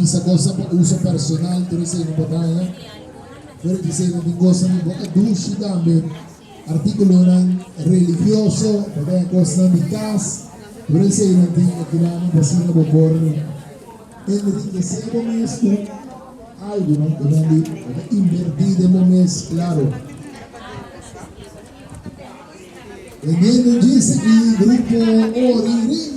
Sa cosa uso personal, tu rin sa inyo bataya. Pero di sa inyo din cosa ng baka dushi dami. Artikulo ng religyoso, bataya cosa ng mikas. Tu rin sa inyo din kailangan basina bobor. And rin kasi mo mes kung algo no, kailangan invertido mo mes, claro. And then yung dice aquí, grupo Oriri.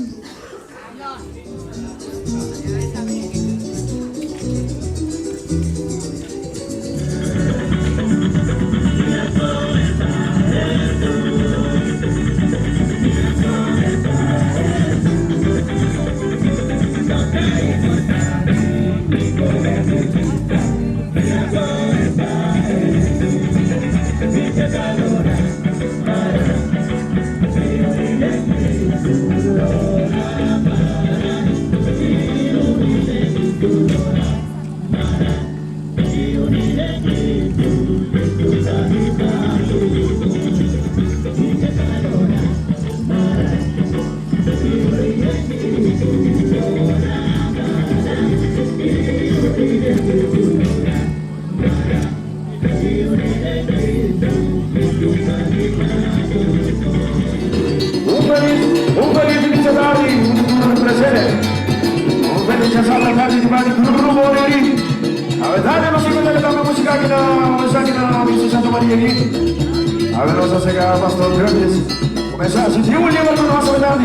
Pastor Grandes começar a sentir o livro da nossa verdade.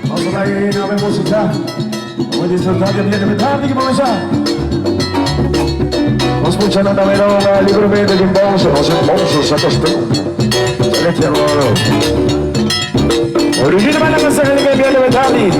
Vamos lá aí na minha música. Vamos disfrutar de minha verdade que vamos começar. Vamos escuchando también libremente de Bonzo, los hermosos a costón. Celeste Armoro. Origina para la canción de mi verdade.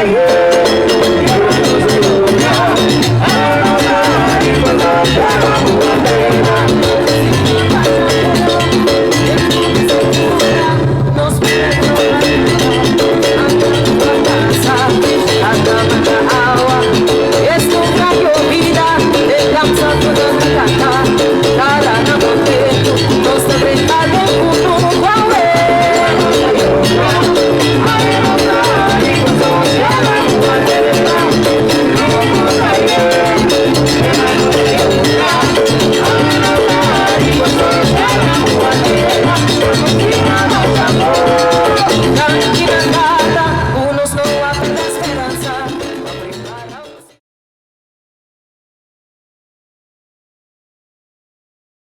Yeah.